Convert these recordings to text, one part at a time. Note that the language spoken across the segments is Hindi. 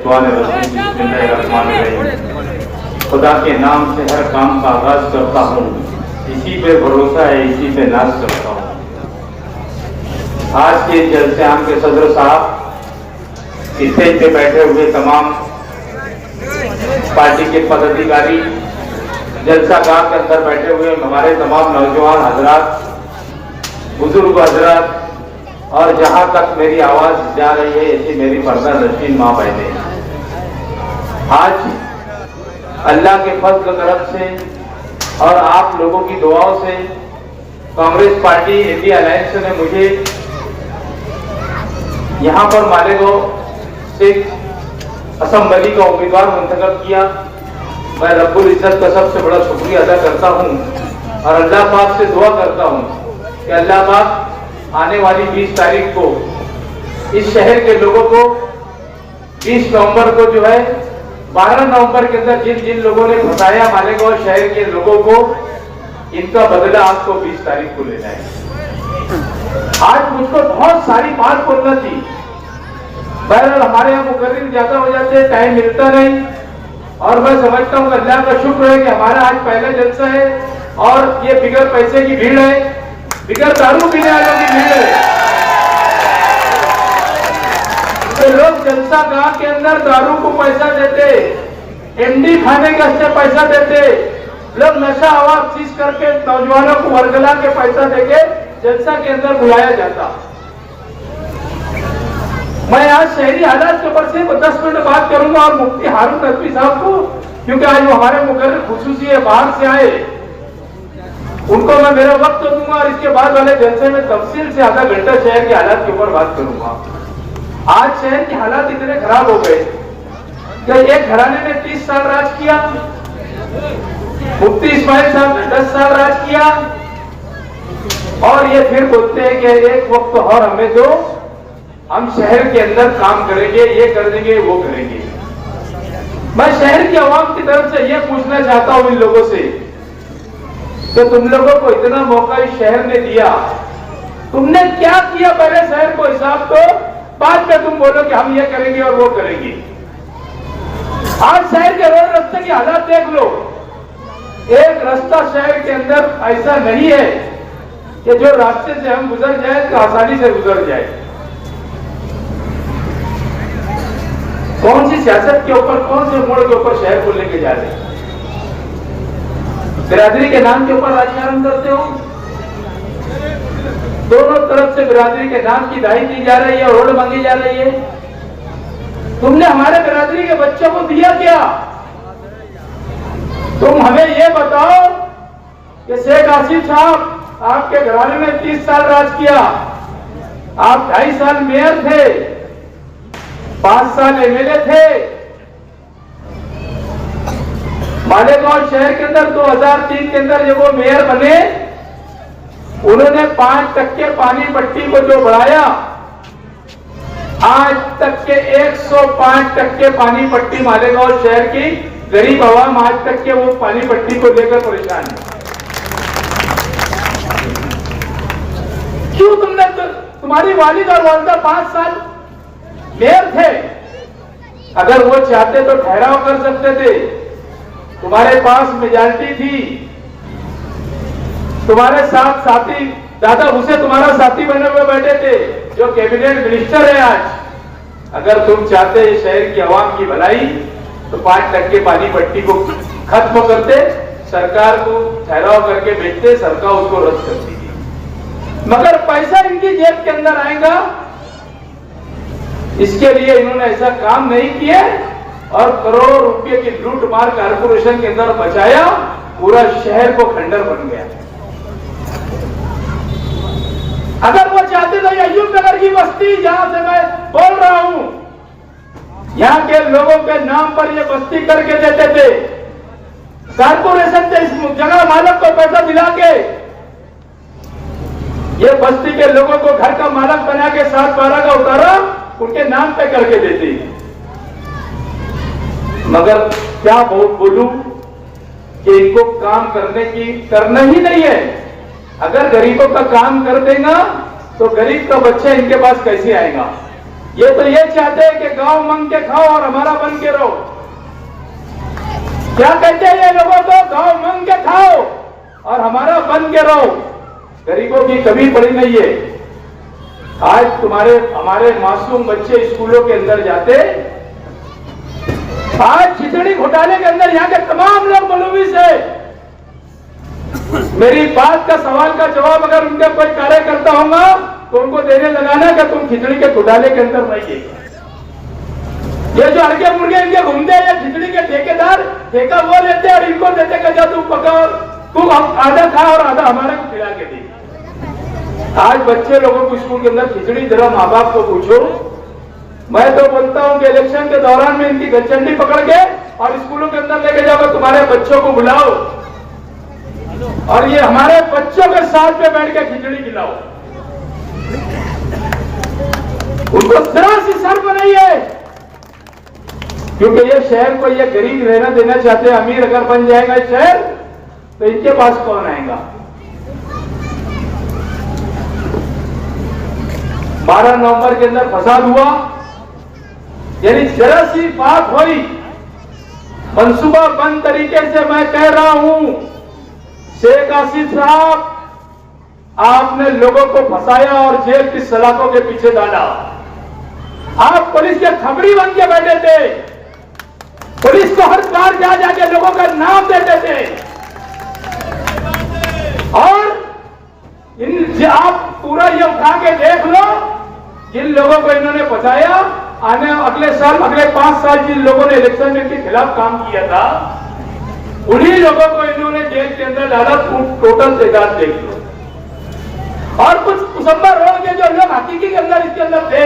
बिस्मिल्लाहिर्रहमानिर्रहीम। खुदा के नाम से हर काम का आगाज करता हूँ, इसी पे भरोसा है, इसी पे नाज करता हूँ। आज के जलसे आम के सदर साहब, स्टेज पे बैठे हुए तमाम पार्टी के पदाधिकारी, जलसा गाह के अंदर बैठे हुए हमारे तमाम नौजवान हजरात, बुजुर्ग हजरात, और जहां तक मेरी आवाज जा रही है ऐसी मेरी पर्दा नशीन माँ बहने, आज अल्लाह के फजल करम से और आप लोगों की दुआओं से कांग्रेस पार्टी इंडिया अलायंस ने मुझे यहां पर मालेगांव से असेंबली का उम्मीदवार मुंतखब किया। मैं रब्बुल इज्जत का सबसे बड़ा शुक्रिया अदा करता हूं और अल्लाह पाक से दुआ करता हूं कि अल्लाह पाक आने वाली 20 तारीख को इस शहर के लोगों को 20 नवंबर को जो है 12 नवंबर के अंदर जिन जिन लोगों ने फंसाया मालेगांव शहर के लोगों को, इनका बदला आपको 20 तारीख को लेना है। आज मुझको बहुत सारी बात बोलना थी, बहरहाल हमारे यहाँ मुकर्रिर ज्यादा हो जाते हैं, टाइम मिलता नहीं, और मैं समझता हूँ अल्लाह का शुक्र है कि हमारा आज पहला जलसा है और ये बिगैर पैसे की भीड़ है, बिगैर दारू पीने वालों की भीड़ है। तो लोग जलसा गांव के अंदर दारू को पैसा देते, एमडी खाने का पैसा देते, लोग नशा आवाज चीज करके नौजवानों को वर्गला के पैसा देके जलसा के अंदर बुलाया जाता। मैं आज शहरी हालात के ऊपर से 10 मिनट बात करूंगा और मुफ्ती हारून नकवी साहब को, क्योंकि आज वो हमारे मुकर्रिर खुसूसी है, बाहर से आए, उनको मैं मेरा वक्त दूंगा और इसके बाद वाले जलसे में तफसील से आधा घंटा शहर के हालात के ऊपर बात करूंगा। आज शहर के हालात इतने खराब हो गए कि एक घराने ने 30 साल राज किया, मुफ्ती इस्माइल साहब ने 10 साल राज किया, और ये फिर बोलते हैं कि एक वक्त और हमें दो, हम शहर के अंदर काम करेंगे, ये कर देंगे, वो करेंगे। मैं शहर की आवाम की तरफ से ये पूछना चाहता हूं इन लोगों से कि तुम लोगों को इतना मौका इस शहर ने दिया, तुमने क्या किया पहले शहर को हिसाब तो, बाद में तुम बोलो कि हम ये करेंगे और वो करेंगे। आज शहर के रोड रास्ते की हालत देख लो, एक रास्ता शहर के अंदर ऐसा नहीं है कि जो रास्ते से हम गुजर जाए तो आसानी से गुजर जाए। कौन सी सियासत के ऊपर, कौन से मोड़ के ऊपर शहर को लेके जा रहे हैं? बिरादरी के नाम के ऊपर राजकारण करते हो, दोनों तरफ से बिरादरी के नाम की दाई की जा रही है, रोड मांगी जा रही है। तुमने हमारे बिरादरी के बच्चों को दिया क्या? तुम हमें ये बताओ कि शेख आसिफ साहब आपके घराने में 30 साल राज किया, आप 2.5 साल मेयर थे, 5 साल एमएलए थे। मालेगांव शहर के अंदर 2003 के अंदर जब वो मेयर बने, उन्होंने 5% पानी पट्टी को जो बढ़ाया, आज तक के 105% पानी पट्टी मालेगांव शहर की गरीब आवाम आज तक के वो पानी पट्टी को लेकर परेशान है। क्यों तुमने तुम्हारी वालिद और वालिदा 5 साल मेयर थे, अगर वो चाहते तो ठहराव कर सकते थे, तुम्हारे पास मेजॉरिटी थी, तुम्हारे साथ साथी दादा उसे तुम्हारा साथी बने हुए बैठे थे जो कैबिनेट मिनिस्टर है आज। अगर तुम चाहते शहर की आवाम की भलाई तो 5% पानी पट्टी को खत्म करते, सरकार को ठहराव करके बेचते, सरकार उसको रद्द करती थी। मगर पैसा इनकी जेब के अंदर आएगा, इसके लिए इन्होंने ऐसा काम नहीं किया और करोड़ों रुपए की लूट मार कारपोरेशन के अंदर बचाया, पूरा शहर को खंडर बन गया। अगर वो चाहते तो अय्यूब नगर की बस्ती, जहां से मैं बोल रहा हूं, यहां के लोगों के नाम पर ये बस्ती करके देते थे, कारपोरेशन से इस जगह मालक को पैसा दिला के ये बस्ती के लोगों को घर का मालक बना के 7/12 का उतारा उनके नाम पे करके देती। मगर क्या बोलूं कि इनको काम करना ही नहीं है। अगर गरीबों का काम कर देगा तो गरीब का बच्चा इनके पास कैसे आएगा? ये तो ये चाहते हैं कि गांव मांग के खाओ और हमारा बन के रहो। क्या कहते हैं ये लोगों को? गांव मांग के खाओ और हमारा बन के रहो। गरीबों की कमी पड़ी नहीं है। आज हमारे मासूम बच्चे स्कूलों के अंदर जाते, आज खिचड़ी घोटाले के अंदर यहाँ के तमाम लोग मुलविस है। मेरी बात का सवाल का जवाब अगर उनका कोई कार्यकर्ता होगा तो उनको देने लगाना कि तुम खिचड़ी के घोटाले के अंदर नहीं है। ये जो हल्के मुर्गे इनके घूमते हैं, ये खिचड़ी के ठेकेदार ठेका वो लेते और इनको देते कि जा तू पका, तू आधा खा और आधा हमारे को खिला के दे। आज बच्चे लोगों को स्कूल के अंदर खिचड़ी, जरा माँ बाप को पूछो। मैं तो बोलता हूं कि इलेक्शन के दौरान में इनकी गचंडी पकड़ के और स्कूलों के अंदर लेके जाओ, तुम्हारे बच्चों को बुलाओ और ये हमारे बच्चों के साथ में बैठ के खिचड़ी खिलाओ। उनको जरा सी शर्म नहीं है, क्योंकि ये शहर को ये गरीब रहना देना चाहते हैं। अमीर अगर बन जाएगा शहर तो इनके पास कौन आएगा? 12 नवंबर के अंदर फसाद हुआ, यानी जरा सी बात हुई, मंसूबा बंद तरीके से मैं कह रहा हूं, शेख आसिफ साहब आपने लोगों को फंसाया और जेल की सलाखों के पीछे डाला। आप पुलिस के खबरी बन के बैठे थे, पुलिस को हर बार जा जाके लोगों का नाम देते थे और आप पूरा ये उठा के देख लो, जिन लोगों को इन्होंने फंसाया, अगले साल अगले 5 साल जिन लोगों ने इलेक्शन में इनके खिलाफ काम किया था, उन्हीं लोगों को इन्होंने जेल के अंदर डाला। टोटल तादाद देख लो। और कुछ मुसम्मर रोड के जो लोग हकीकी के अंदर इसके अंदर थे,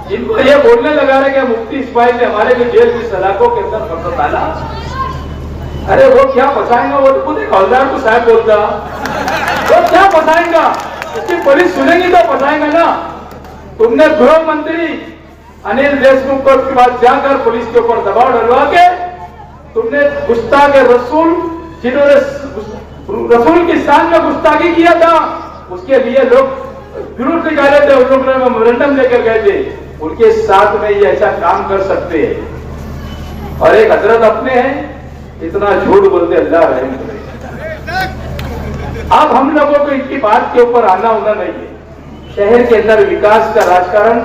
जिनको ये बोलने लगा रहे कि मुफ्ती इस्माइल ने हमारे को जेल की सलाखों के अंदर फंसा डाला। अरे वो क्या फंसाएंगा? वो तो खुद एक हवलदार को साहब बोलता, वो क्या फंसाएंगा? इसकी पुलिस सुनेगी तो फंसाएंगा ना। तुमने गृह मंत्री अनिल देशमुख को उसके बाद जाकर पुलिस के ऊपर दबाव डलवा के तुमने गुस्ताख रसूल, जिन्होंने रसूल की शान में गुस्ताखी किया था, उसके लिए लोग विरोध निकाले थे, उन लोगों ने मेमोरेंडम लेकर गए थे। उनके साथ में ये ऐसा काम कर सकते हैं और एक हजरत अपने हैं, इतना झूठ बोलते, अल्लाह रहम करे। अब हम लोगों को इनकी बात के ऊपर आना होना नहीं है। शहर के अंदर विकास का राजकारण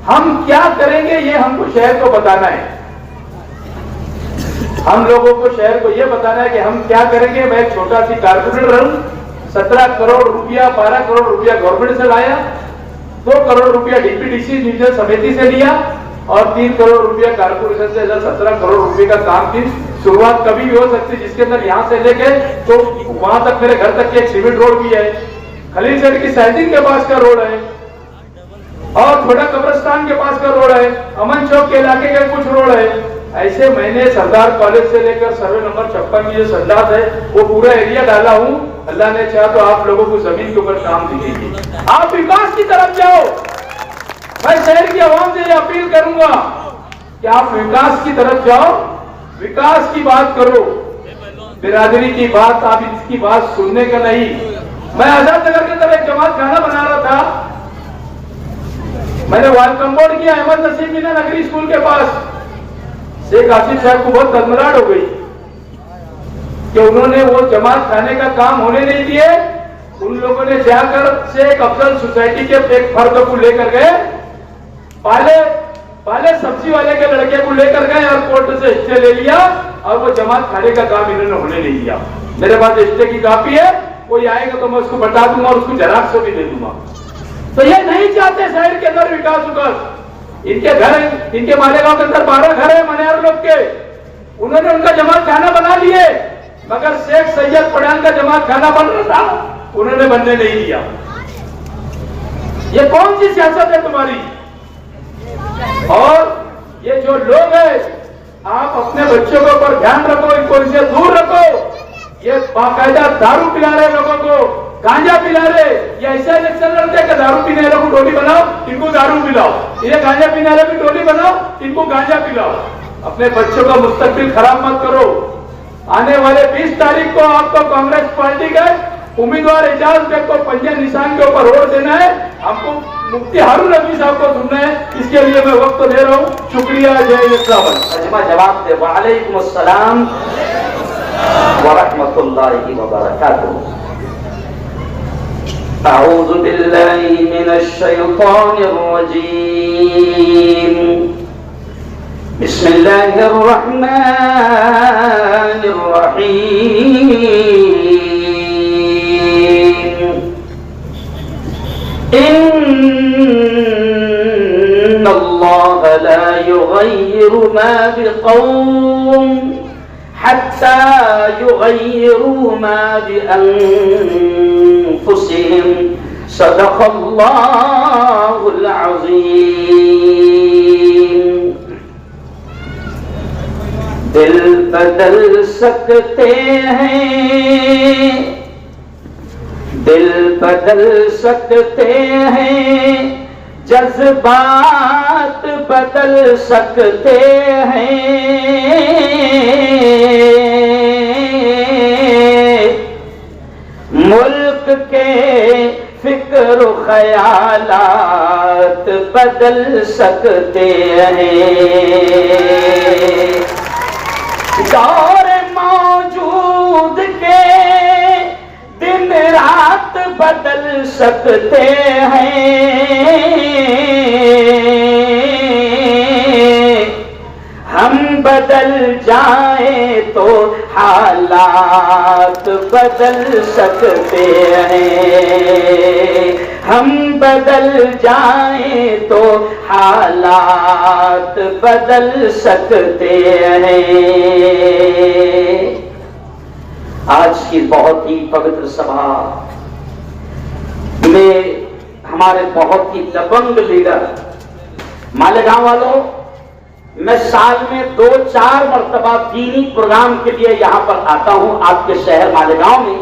हम क्या करेंगे ये हमको शहर को बताना है। हम लोगों को शहर को ये बताना है कि हम क्या करेंगे। मैं एक छोटा सी कारपोरेटर हूं, 17 करोड़ रुपया 12 करोड़ रुपया गवर्नमेंट से लाया, 2 करोड़ रुपया डीपीडीसी नियोजन समिति से लिया और 3 करोड़ रुपया कारपोरेशन से। 17 करोड़ रुपए का काम की शुरुआत कभी भी हो सकती, जिसके अंदर यहां से लेके तो वहां तक मेरे घर तक की एक सीमेंट रोड भी है, खलील सेठ की सैदिन के पास का रोड है और छोटा कब्रिस्तान के पास का रोड है, अमन चौक के इलाके के कुछ रोड है। ऐसे मैंने सरदार कॉलेज से लेकर सर्वे नंबर 56 की जो संडास है वो पूरा एरिया डाला हूं। अल्लाह ने चाहा तो आप लोगों को जमीन के ऊपर काम दिखेगी। आप विकास की तरफ जाओ। मैं शहर की आवाम से ये अपील करूंगा कि आप विकास की तरफ जाओ, विकास की बात करो, बिरादरी की बात, आप इसकी बात सुनने का नहीं। मैं आजाद नगर के तरफ एक जमात खाना बना रहा था, मैंने वेलकम बोर्ड किया अहमद नसीम मीना नगरी स्कूल के पास। शेख आसिफ साहब को बहुत तमराट हो गई कि उन्होंने वो जमात खाने का काम होने नहीं दिए। उन लोगों ने जाकर शेख अफजल सोसाइटी के एक फर्द को लेकर गए, पाले सब्जी वाले के लड़के को लेकर गए और कोर्ट से स्टे ले लिया और वो जमात खाने का काम इन्होंने होने नहीं दिया। मेरे पास स्टे की कॉपी है, कोई आएगा तो मैं उसको बता दूंगा और उसको जराक्स भी दे दूंगा। तो ये नहीं चाहते शहर के अंदर विकास विकास। इनके घर, इनके मालेगांव के अंदर 12 घर है मनियार लोग के, उन्होंने उनका जमात खाना बना लिए, मगर शेख सैयद पठान का जमात खाना बन रहा था, उन्होंने बनने नहीं दिया। ये कौन सी सियासत है तुम्हारी? और ये जो लोग हैं, आप अपने बच्चों के ऊपर ध्यान रखो, इनको इनसे दूर रखो। ये बाकायदा दारू पिला रहे लोगों को, गांजा पिला रहे। ये ऐसा इलेक्शन लड़ते हैं कि दारू पीने वालों को टोली बनाओ, इनको दारू पिलाओ, ये गांजा पीने वालों की टोली बनाओ, इनको गांजा पिलाओ। अपने बच्चों का मुस्तकबिल खराब मत करो। आने वाले 20 तारीख को आपको कांग्रेस पार्टी के उम्मीदवार एजाज बेग को पंजे निशान के ऊपर वोट देना है। हमको मुफ्ती हारून रफी साहब को सुनना है, इसके लिए मैं वक्त तो दे रहा हूँ। शुक्रिया। जय इस्लाम। अजमा जवाब दे। वालेकुम अस्सलाम व रहमतुल्लाहि व बरकातुहू। अऊज़ु बिल्लाहि मिनश शैतानिर रजीम। बिस्मिल्लाहिर रहमानिर रहीम। इन्नल्लाह ला युग़य्यिरु मा बिक़ौम हत्ता युग़य्यिरू मा बिअन्फुसिहिम। सदक़ल्लाहुल अज़ीम। दिल बदल सकते हैं, दिल बदल सकते हैं, जज्बात बदल सकते हैं। मुल्क के फिक्र ख्यालात बदल सकते हैं। दौर मौजूद के दिन रात बदल सकते हैं। हम बदल जाएं तो हालात बदल सकते हैं। हम बदल जाएं तो हालात बदल सकते हैं। आज की बहुत ही पवित्र सभा में हमारे बहुत ही दबंग लीडर मालेगांव वालों, मैं साल में 2-4 मरतबा दीनी प्रोग्राम के लिए यहां पर आता हूं आपके शहर मालेगांव में।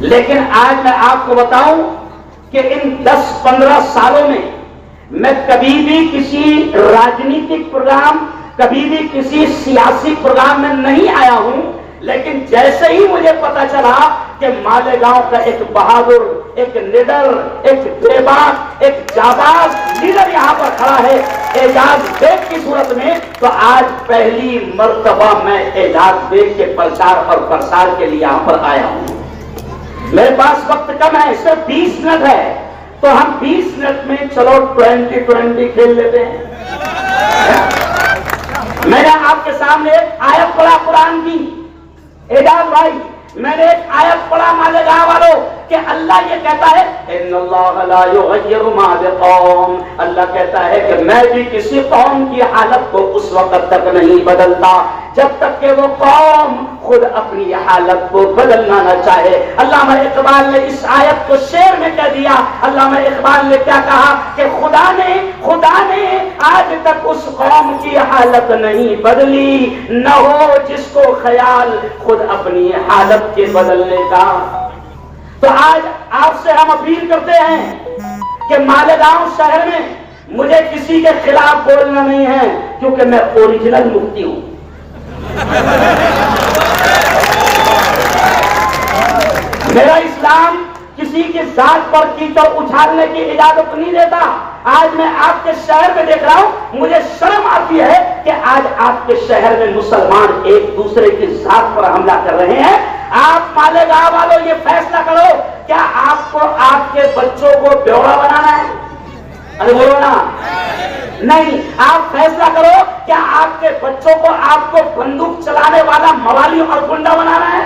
लेकिन आज मैं आपको बताऊं कि इन 10-15 सालों में मैं कभी भी किसी राजनीतिक प्रोग्राम, कभी भी किसी सियासी प्रोग्राम में नहीं आया हूं। लेकिन जैसे ही मुझे पता चला कि मालेगांव का एक बहादुर, एक निडर, एक बेबाक, एक जाबाज लीडर यहां पर खड़ा है एजाज बेग की सूरत में, तो आज पहली मर्तबा मैं एजाज बेग के प्रचार और प्रसार के लिए यहां पर आया हूं। मेरे पास वक्त कम है, सिर्फ 20 मिनट है, तो हम 20 मिनट में चलो 20-20 खेल लेते हैं। मैंने आपके सामने एक आयत पढ़ा कुरान की। एजाज भाई, मैंने एक आयत पढ़ा मालेगांव वालों कि अल्लाह ये कहता है इन्नल्लाह ला युग़य्यिरु मा बिक़ौम। अल्लाह कहता है कि मैं भी किसी कौम की हालत को उस वक्त तक नहीं बदलता जब तक कि वो कौम खुद अपनी हालत को बदलना न चाहे। अल्लामा इकबाल ने इस आयत को शेर में कह दिया। अल्लामा इकबाल ने क्या कहा कि खुदा ने आज तक उस कौम की हालत नहीं बदली, न हो जिसको ख्याल खुद अपनी हालत के बदलने का। तो आज आपसे हम अपील करते हैं कि मालेगांव शहर में मुझे किसी के खिलाफ बोलना नहीं है, क्योंकि मैं ओरिजिनल मुफ्ती हूं। मेरा इस्लाम किसी की जात पर कीचड़ उछालने की इजाजत नहीं देता। आज मैं आपके शहर में देख रहा हूं, मुझे शर्म आती है कि आज आपके शहर में मुसलमान एक दूसरे की जात पर हमला कर रहे हैं। आप मालेगांव वालों ये फैसला करो, क्या आपको आपके बच्चों को ब्योरा बनाना है? अरे बोलो ना। नहीं, आप फैसला करो, क्या आपके बच्चों को आपको बंदूक चलाने वाला मवाली और गुंडा बनाना है?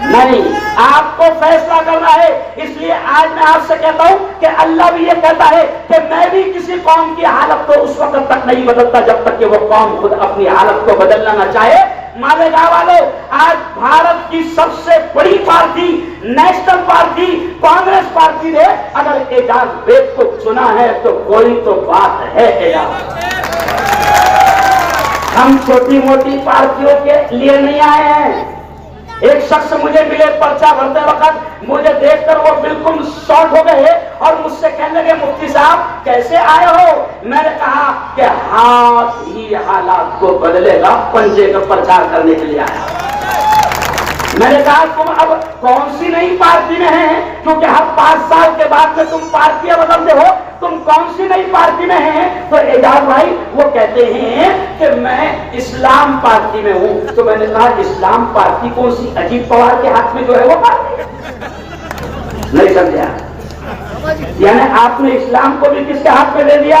नहीं, आपको फैसला करना है। इसलिए आज मैं आपसे कहता हूं कि अल्लाह भी ये कहता है कि मैं भी किसी कौम की हालत को उस वक्त तक नहीं बदलता जब तक कि वो कौम खुद अपनी हालत को बदलना न चाहे। मालेगांव वालों, आज भारत की सबसे बड़ी party national party Congress party ने अगर एजाज बेग को चुना है तो कोई तो बात है। एजाज, हम छोटी मोटी पार्टियों के लिए नहीं आए हैं। एक शख्स मुझे मिले पर्चा भरते वक्त, मुझे देखकर वो बिल्कुल शॉक हो गए और मुझसे कहने लगे मुफ्ती साहब कैसे आए हो? मैंने कहा कि हाथ ही हालात को बदलेगा, पंजे का प्रचार करने के लिए आया। मैंने कहा तुम अब कौन सी नई पार्टी में हैं, क्योंकि हर 5 साल के बाद में तुम पार्टियां बदलते हो, तुम कौन सी नई पार्टी में हैं? तो एजाज भाई वो कहते हैं कि मैं इस्लाम पार्टी में हूं। तो मैंने कहा इस्लाम पार्टी कौन सी? अजीत पवार के हाथ में जो है वो पार्टी। नहीं समझा? यानी आपने इस्लाम को भी किसके हाथ में दे दिया?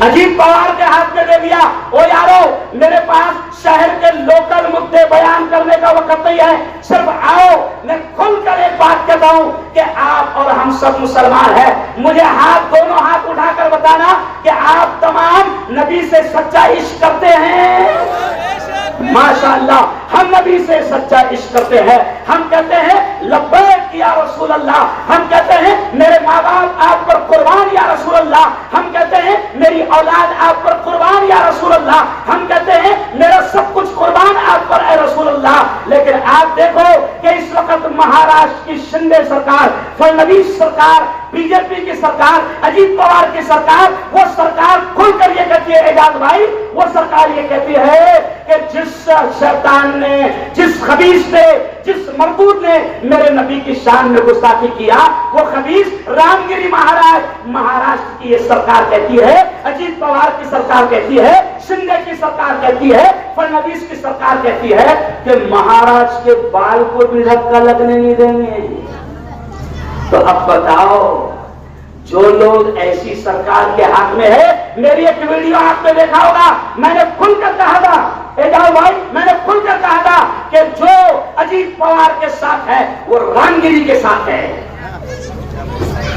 अजीत पवार के हाथ में दे दिया। ओ यारो, मेरे पास शहर के लोकल मुद्दे बयान करने का वक्त नहीं है। सिर्फ आओ, मैं खुलकर एक बात कहता हूं कि आप और हम सब मुसलमान हैं। मुझे दोनों हाथ उठाकर बताना कि आप तमाम नबी से सच्चा इश्क करते हैं। माशाअल्लाह, हम नबी से सच्चा इश्क करते हैं। हम कहते हैं लब्बैक या रसूल अल्लाह। हम कहते हैं मेरे माँ बाप आप पर कुर्बान या रसूल अल्लाह। हम कहते हैं मेरी औलाद आप पर कुर्बान या रसूल अल्लाह। हम कहते हैं मेरा सब कुछ कुर्बान आप पर है रसूल अल्लाह। लेकिन आप देखो कि इस वक्त महाराष्ट्र की शिंदे सरकार, फडणवीस सरकार, बीजेपी की सरकार, अजीत पवार की सरकार, वो सरकार खुलकर ये कहती है एजाज भाई, वो सरकार ये कहती है कि जिस शैतान ने, जिस खबीस ने, जिस मरदूद ने मेरे नबी की शान में गुस्ताखी किया, वो खबीस रामगिरी महाराष्ट्र की ये सरकार कहती है, अजीत पवार की सरकार कहती है, शिंदे की सरकार कहती है, फडणवीस की सरकार कहती है कि महाराष्ट्र के बाल को भी धक्का लगने नहीं देंगे। तो अब बताओ, जो लोग ऐसी सरकार के हाथ में है, मेरी एक वीडियो आपने देखा होगा, मैंने खुलकर कहा था एजाज भाई, मैंने खुलकर कहा था कि जो अजीत पवार के साथ है वो रामगिरी के साथ है।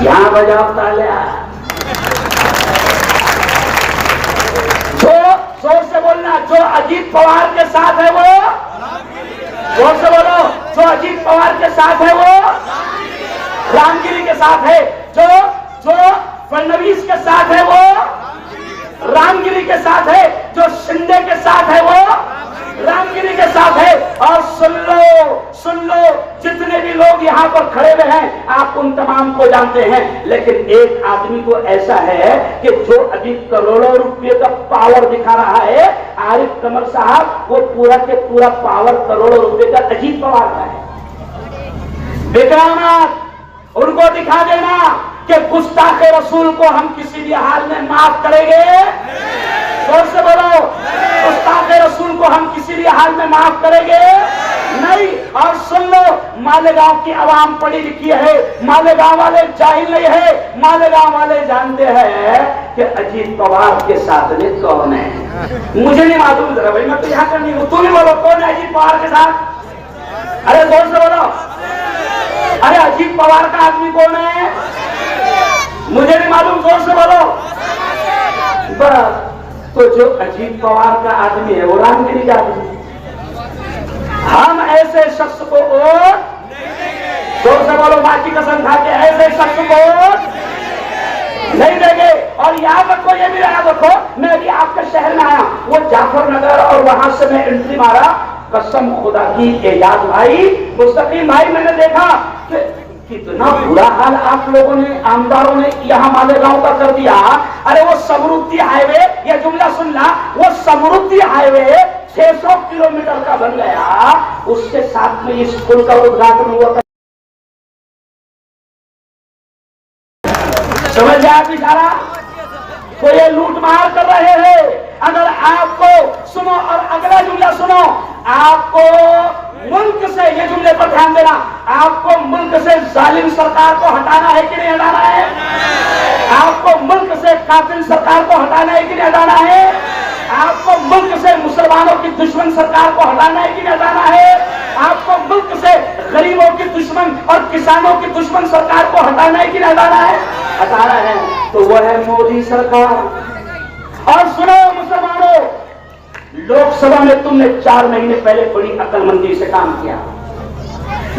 यहां बजाओ तालियां। जो जोर से बोलना, जो अजीत पवार के साथ है वो, जोर से बोलो, जो अजीत पवार के साथ है वो रामगिरी के साथ है। जो फडणवीस के साथ है वो रामगिरी के साथ है। जो शिंदे के साथ है वो रामगिरी के साथ है। और सुन लो, जितने भी लोग यहाँ पर खड़े हुए हैं, आप उन तमाम को जानते हैं। लेकिन एक आदमी को ऐसा है कि जो अभी करोड़ों रुपए का पावर दिखा रहा है, आरिफ कमर साहब, वो पूरा के पूरा पावर करोड़ों रुपए का अजीत पवार का है। विक्रांत, उनको दिखा देना कि गुस्ताखे रसूल को हम किसी भी हाल में माफ करेंगे। जोर से बोलो, गुस्ताखे रसूल को हम किसी भी हाल में माफ करेंगे नहीं। और सुन लो, मालेगांव की आवाम पढ़ी लिखी है, मालेगांव वाले जाहिल नहीं है। मालेगांव वाले जानते हैं कि अजीत पवार के साथी कौन है। मुझे नहीं मालूम, जरा भाई मैं तो यहाँ करनी हूँ, तुम ही बोलो कौन है अजीत पवार के साथ। अरे जोर से बोलो, अरे अजीत पवार का आदमी कौन है? मुझे नहीं मालूम, जोर से बोलो। बस, तो जो अजीत पवार का आदमी है वो रामगिरी का आदमी। हम ऐसे शख्स को वोट, जोर से बोलो, माँ की कसम खा के, ऐसे शख्स को नहीं देंगे। और याद रखो, ये भी याद रखो, मैं अभी आपके शहर में आया, वो जाफर नगर, और वहां से मैं एंट्री मारा, कसम खुदा की एजाज भाई, मुस्तकीम भाई, मैंने देखा कि कितना बुरा हाल आप लोगों ने, आमदारों ने यहाँ मालेगांव का कर दिया। अरे वो समृद्धि हाईवे, ये जुमला सुनना, वो समृद्धि हाईवे 600 किलोमीटर का बन गया, उसके साथ में इस पुल का उद्घाटन हुआ। समझ गया बेचारा, तो ये लूटमार कर रहे हैं। अगर आपको सुनो, और अगला जुमला सुनो, आपको मुल्क से, ये जुमले पर ध्यान देना, आपको मुल्क से जालिम सरकार को हटाना है कि नहीं हटाना है? आपको मुल्क से कातिल सरकार को हटाना है कि नहीं हटाना है? आपको मुल्क से मुसलमानों की दुश्मन सरकार को हटाना है कि नहीं हटाना है? आपको मुल्क से गरीबों की दुश्मन और किसानों की दुश्मन सरकार को हटाना है कि नहीं हटाना है? हटाना है। तो वह है मोदी सरकार। और सुनो मुसलमानों, लोकसभा में तुमने 4 महीने पहले बड़ी अक्लमंदी से काम किया।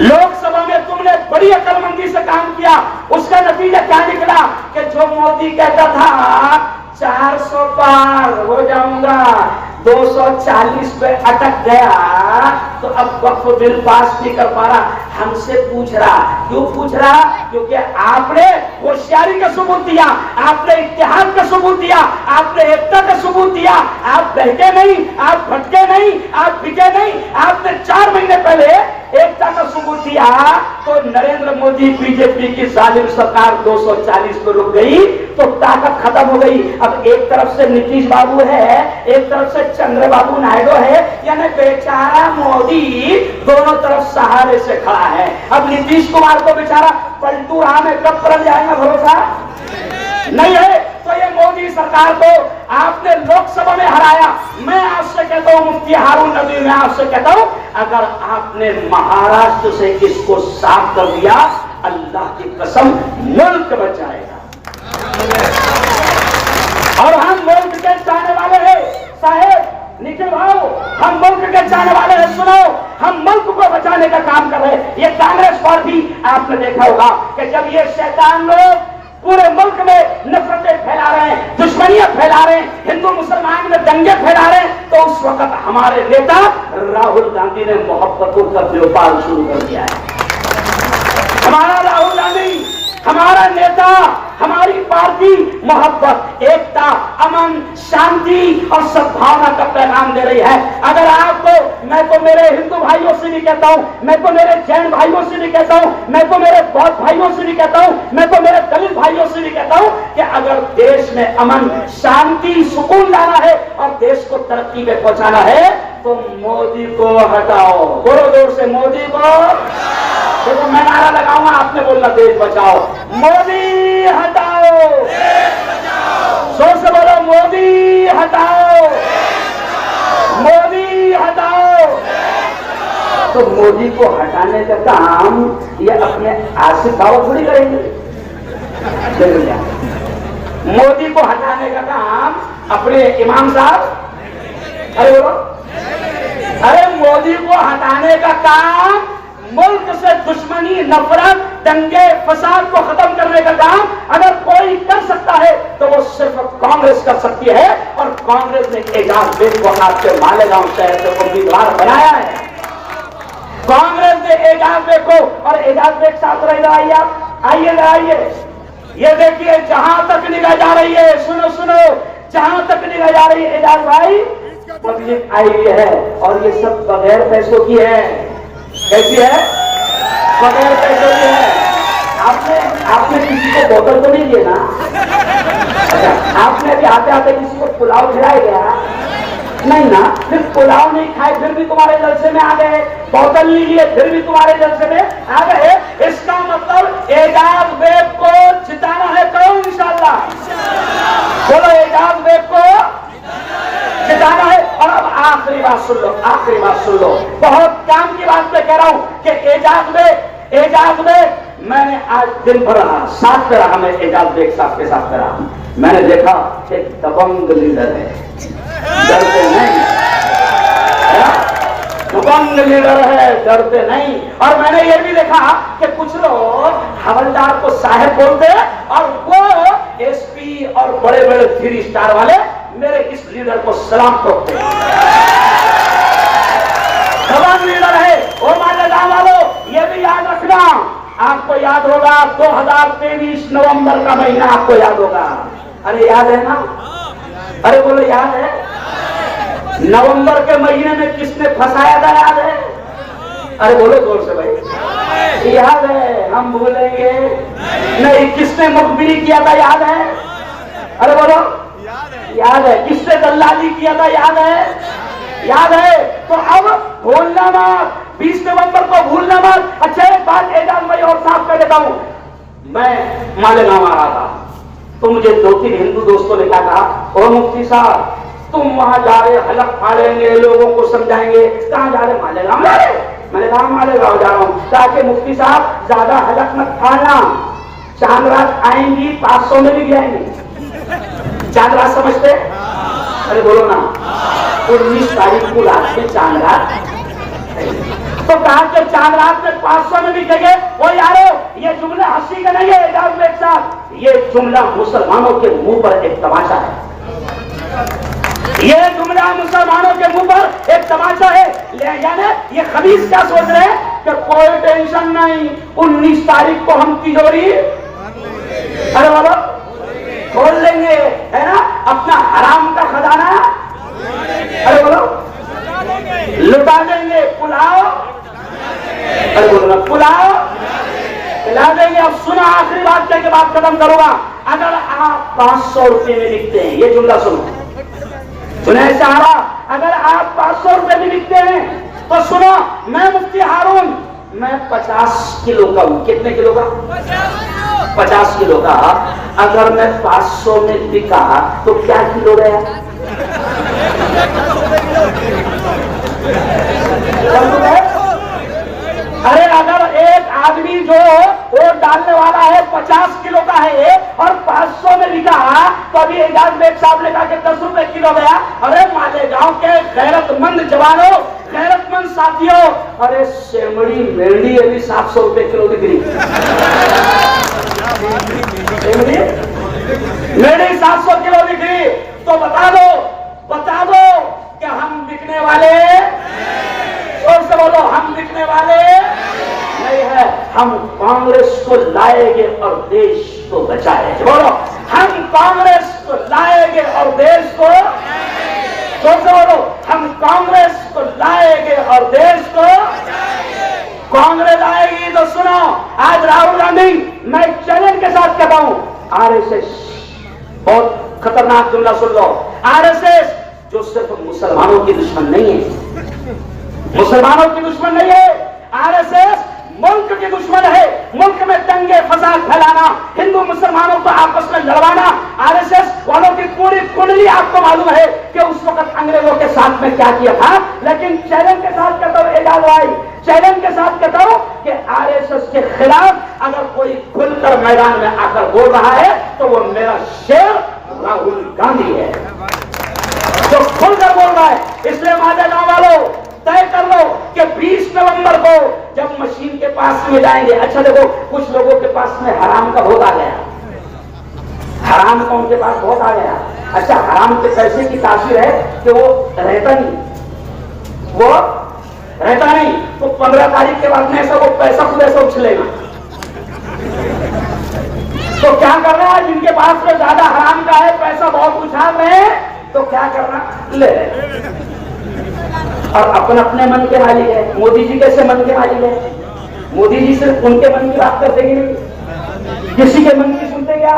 लोकसभा में तुमने बड़ी अक्लमंदी से काम किया। उसका नतीजा क्या निकला कि जो मोदी कहता था 400 पार हो जाऊंगा, 240 पे अटक गया, तो अब वक्फ बिल पास नहीं कर पा रहा। हमसे पूछ रहा। क्यों पूछ रहा? क्योंकि आपने होशियारी का सबूत दिया, आपने इत्तेहाद का सबूत दिया, आपने एकता का सबूत दिया। आप बहके नहीं, आप भटके नहीं, आप बिके नहीं। आपने 4 महीने पहले एकता का सबूत दिया तो नरेंद्र मोदी बीजेपी की जालिम सरकार 240 पे रुक गई तो ताकत खत्म हो गई। अब एक तरफ से नीतीश बाबू है, एक तरफ से चंद्रबाबू नायडू है, यानी बेचारा मोदी दोनों तरफ सहारे से खड़ा है। अब नीतीश कुमार को बेचारा पलटू राह में कब पलट जाएगा भरोसा नहीं है। तो ये मोदी सरकार को आपने लोकसभा में हराया। मैं आपसे कहता हूं मुफ्ती हारून नबी, मैं आपसे कहता हूं अगर आपने महाराष्ट्र से इसको साफ कर दिया, अल्लाह की कसम मुल्क बच जाएगा। और हम मुल्क के चाहने वाले हैं साहेब, निखिल भाव, हम मुल्क के चाहने वाले हैं। सुनो, हम मुल्क को बचाने का काम कर रहे हैं। ये कांग्रेस पार्टी आपने देखा होगा कि जब ये शैतान लोग पूरे मुल्क में नफरतें फैला रहे हैं, दुश्मनियां फैला रहे हैं, हिंदू मुसलमान में दंगे फैला रहे हैं, तो उस वक्त हमारे नेता राहुल गांधी ने मोहब्बतों का व्यापार शुरू कर दिया है। हमारा राहुल गांधी, हमारा नेता, हमारी पार्टी मोहब्बत, एकता, अमन, शांति और सद्भावना का पैगाम दे रही है। अगर आपको, मैं तो मेरे हिंदू भाइयों से भी कहता हूं, मैं तो मेरे जैन भाइयों से भी कहता हूं, मैं तो मेरे बौद्ध भाइयों से भी कहता हूं, मैं तो मेरे दलित भाइयों से भी कहता हूं कि अगर देश में अमन, शांति, सुकून लाना है और देश को तरक्की में पहुंचाना है तो मोदी को हटाओ। बोलो जोर से, मोदी को। देखो मैं नारा लगाऊंगा, आपने बोलना देश बचाओ। मोदी हटाओ, जोर से बोलो, मोदी हटाओ, मोदी हटाओ। तो मोदी को हटाने का काम ये अपने आसिफ भाव थोड़ी करेंगे। मोदी को हटाने का काम अपने इमाम साहब, अरे बोलो, अरे मोदी को हटाने का काम मुल्क से दुश्मनी, नफरत, दंगे, फसाद को खत्म करने का काम अगर कोई कर सकता है तो वो सिर्फ कांग्रेस कर सकती है। और कांग्रेस ने एजाज बेग को आपके मालेगांव शहर से उम्मीदवार बनाया है। कांग्रेस ने एजाज बेग को, और एजाज बेग साथ रह आइए, आप आइए, आइए, ये देखिए जहां तक निगाह जा रही है, सुनो सुनो, जहां तक निगाह जा रही है एजाज भाई, पब्लिक आई है और ये सब बगैर पैसों की है। कैसी है? बगैर पैसों की है। आपने किसी को बोतल तो नहीं दिया ना? अच्छा, आपने अभी आते आते किसी को पुलाव खिलाया गया? नहीं ना। फिर पुलाव नहीं खाए फिर भी तुम्हारे जलसे में आ गए, बोतल नहीं लिए फिर भी तुम्हारे जलसे में आ गए। इसका मतलब एजाज बेग को जिताना है। कौन? इंशाअल्लाह। बोलो, एजाज बेग को जिताना है। और अब आखिरी बात सुन लो, आखिरी बात सुन लो, बहुत काम की बात मैं कह रहा हूं कि एजाज बेग, मैंने आज दिन भर साथ में रहा, मैं एजाज बेग साहब के साथ में रहा। मैंने देखा एक दबंग लीडर है, डरते नहीं, दबंग लीडर है, डरते नहीं। और मैंने ये भी देखा कि कुछ लोग हवलदार को साहब बोलते और वो एसपी और बड़े बड़े 3 स्टार वाले मेरे इस लीडर को सलाम ठोकते हैं। दबंग लीडर है वो। मालेगांव वालों, ये भी याद रखना, आपको याद होगा 2023 नवंबर का महीना आपको याद होगा। अरे याद है ना? अरे बोलो, याद है? नवंबर के महीने में किसने फंसाया था, याद है? अरे बोलो जोर से भाई, याद है? हम भूलेंगे नहीं। किसने मुखबिरी किया था, याद है? अरे बोलो, याद है? किसने दल्लाली किया था, याद है? याद है? तो अब भूलना मत, 20 नवंबर को भूलना मत। अच्छा, एक बात एजाज भाई और साफ कर देता हूं, मैं मालेगांव आ रहा था तो मुझे 2-3 हिंदू दोस्तों ने कहा, ओ मुफ्ती साहब तुम वहां जा रहे, हलक फाड़ेंगे, लोगों को समझाएंगे। कहां जा रहे? मालेगांव जा रहे। मैंने कहा मालेगांव जा रहा हूं, ताकि मुफ्ती साहब ज्यादा हलक मत फाड़ना, चांद रात आएंगी 500 में भी जाएंगी। चांद रात समझते? अरे बोलो ना, 19 तारीख को रात में चांद रात, तो कहा कि चांद रात में 500 में भी जगह। वो यारो, ये जुमला हंसी का नहीं है एजाज बेग साहब, ये जुमला मुसलमानों के मुंह पर एक तमाचा है। ये जुमला मुसलमानों के मुंह पर एक तमाचा है। यानी ये खबीस क्या सोच रहे हैं कि कोई टेंशन नहीं, 19 तारीख को हम तिजोरी अरे बाबा खोल लेंगे, है ना, अपना हराम का खजाना अरे बोलो लुटा देंगे, पुलाव अरे बोलो ना पुलाव खिला देंगे। अब सुनो, आखिरी बात कह के बात खत्म करूंगा। अगर आप 500 रुपए में लिखते हैं, ये जुमला सुनो, सुने सहारा, अगर आप 500 रुपए में लिखते हैं तो सुनो, मैं मुफ्ती हारून, मैं 50 किलो का हूं। कितने किलो का? 50 किलो का। अगर मैं 500 में लिखा तो क्या किलो गया? अरे अगर एक आदमी जो वोट डालने वाला है 50 किलो का है और 500 में लिखा, तो अभी एजाज बेग साहब ने कहा कि 10 रुपए किलो गया। अरे मालेगांव के गैरतमंद जवानों, गैरतमंद साथियों, अरे सेमड़ी मेरड़ी अभी 700 रुपए किलो दिख रही, मेरड़ी 700 किलो दिख रही। तो बता दो कि हम बिकने वाले, और से बोलो, हम बिकने वाले नहीं है। हम कांग्रेस को लाएंगे और देश को बचाएंगे। बोलो, हम कांग्रेस को लाएंगे और देश को, जोर से बोलो, हम कांग्रेस को लाएंगे और देश को कांग्रेस आएगी। तो सुनो, आज राहुल गांधी, मैं चैलेंज के साथ कहता हूं, आरएसएस, बहुत खतरनाक जुमला सुन लो, आरएसएस जो सिर्फ मुसलमानों की दुश्मन नहीं है, मुसलमानों की दुश्मन नहीं है, आरएसएस मुल्क की दुश्मन है। मुल्क में दंगे फसाद फैलाना, हिंदू मुसलमानों को आपस में लड़वाना, आरएसएस वालों की पूरी कुंडली आपको मालूम है कि उस वक्त अंग्रेजों के साथ में क्या किया था। लेकिन चैलेंज के साथ कहता हूं एजाज भाई, चैलेंज के साथ कहता हूं कि आरएसएस के खिलाफ अगर कोई खुलकर मैदान में आकर बोल रहा है तो वो मेरा शेर राहुल गांधी है, जो खुलकर बोल रहा है। इसलिए मालेगांव वालों, तय कर लो कि 20 नवंबर को जब मशीन के पास में जाएंगे, अच्छा देखो, कुछ लोगों के पास में हराम का भोग आ गया, हराम का उनके पास भोग आ गया। अच्छा, हराम के पैसे की तासीर है कि वो रहता नहीं, तो 15 तारीख के बाद में ऐसा वो पैसा खुद ऐसा उछलेगा। तो क्या करना है, जिनके पास में ज्यादा हराम का है, पैसा बहुत उछाल रहे हैं, तो क्या करना, ले और अपन अपने मन के मालिक है। मोदी जी कैसे मन के मालिक है? मोदी जी सिर्फ उनके मन की बात करते कि नहीं, किसी के मन की सुनते क्या?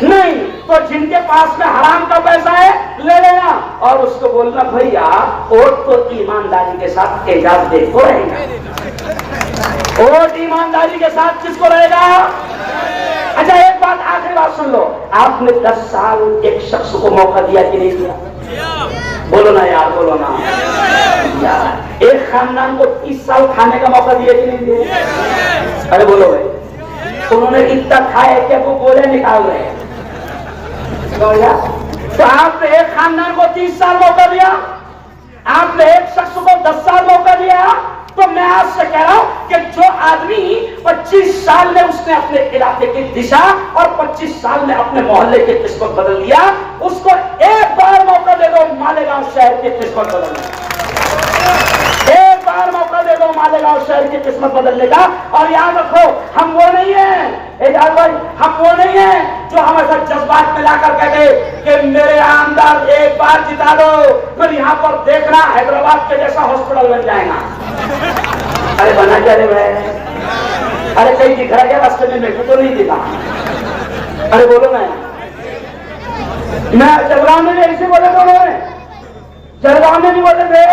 नहीं। तो जिनके पास में हराम का पैसा है, ले लेना और उसको बोलना, भैया वोट तो ईमानदारी के साथ एजाज बेग को रहेगा। वोट ईमानदारी के साथ किसको रहेगा? अच्छा, एक बात, आखिरी बात सुन लो, आपने 10 साल एक शख्स को मौका दिया कि नहीं दिया? बोलो ना यार, बोलो ना यार। एक खानदान को 30 साल खाने का मौका दिया कि नहीं दिया? अरे बोलो भाई, उन्होंने इतना खाया कि वो गोले निकाल रहे हैं। तो आपने एक खानदान को 30 साल मौका दिया, आपने एक शख्स को 10 साल मौका दिया। तो मैं आपसे कह रहा हूं कि जो आदमी 25 साल में उसने अपने इलाके की दिशा और 25 साल में अपने मोहल्ले की किस्मत बदल दिया, उसको एक बार मौका दे दो मालेगांव शहर की किस्मत बदलने, एक बार मौका दे दो मालेगांव शहर की किस्मत बदलने का। और याद रखो, हम वो नहीं है एजाज भाई, हम वो नहीं है जो हमेशा जज्बात में लाकर कहते कि मेरे आमदार एक बार जिता दो, फिर यहाँ पर देखना हैदराबाद के जैसा हॉस्पिटल बन जाएगा। अरे बना क्या रे भाई? अरे कहीं दिख रहा क्या रास्ते में? मेरे को तो नहीं दिखा। अरे बोलो ना, मैं जलगांव में भी ऐसे बोले थे, उन्होंने जलगांव में भी बोले थे,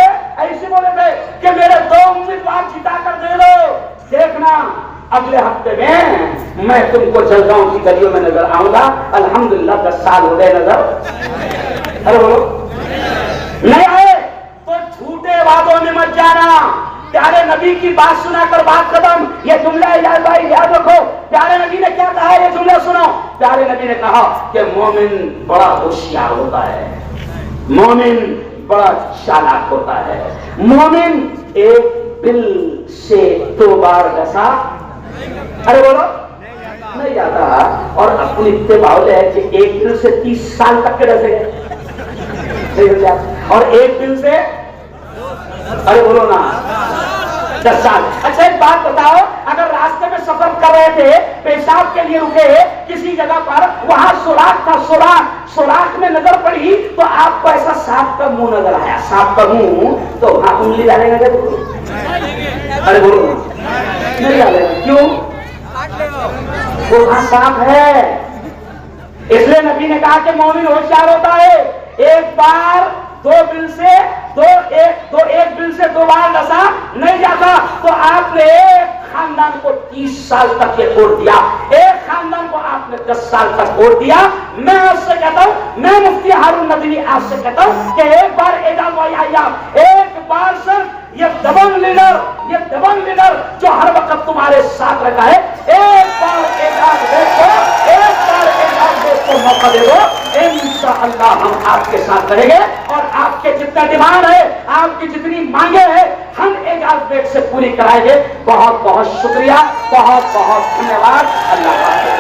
ऐसे बोले थे कि मेरे 2 उम्मीदवार जिता कर दे दो, देखना अगले हफ्ते में मैं तुमको जलगांव की गलियों में नजर आऊंगा। अल्हम्दुलिल्लाह 10 साल हो गए नजर। अरे बोलो, नहीं आए तो झूठे वादों में मत जाना। प्यारे नबी की बात सुनाकर बात खत्म। ये जुमला याद भाई याद रखो, प्यारे नबी ने क्या कहा, ये जुमला सुनो। प्यारे नबी ने कहा कि मोमिन बड़ा होशियार होता है, मोमिन बड़ा चालाक होता है, मोमिन एक बिल से 2 बार डसा, अरे बोलो, नहीं जाता। और अपनी इतने बावले है कि एक बिल से 30 साल तक के डसेंगे, और एक बिल से, अरे बोलो ना, 10 साल। अच्छा एक बात बताओ, अगर रास्ते में सफर कर रहे थे, पेशाब के लिए रुके किसी जगह पर, वहां सुराख था, सुराख में नजर पड़ी तो आपको ऐसा सांप का मुंह नजर आया, सांप का मुंह, तो वहां उंगली डालेगा क्या? अरे बोलो नहीं डालेगा, क्यों? वो वहां सांप है। इसलिए नबी ने कहा कि मोमिन होशियार होता है, एक बार एक बिल से 2 बार नशा नहीं जाता। तो आपने एक खानदान को 30 साल तक ये छोड़ दिया, एक खानदान को आपने 10 साल तक छोड़ दिया। मैं आपसे कहता हूं, मैं मुफ्ती हारून नदवी आपसे कहता हूं कि एक बार एजाज भाई आइए, एक बार सर ये दबंग लीडर जो हर वक्त तुम्हारे साथ रखा है, एक बार एजाज देखो, एक बार एजाज को मौका दे दो, इंशाअल्लाह हम आपके साथ रहेंगे और आपके जितना डिमांड है, आपकी जितनी मांगे हैं, हम एजाज बेग से पूरी कराएंगे। बहुत बहुत शुक्रिया, बहुत बहुत धन्यवाद। अल्लाह हाफ़िज़।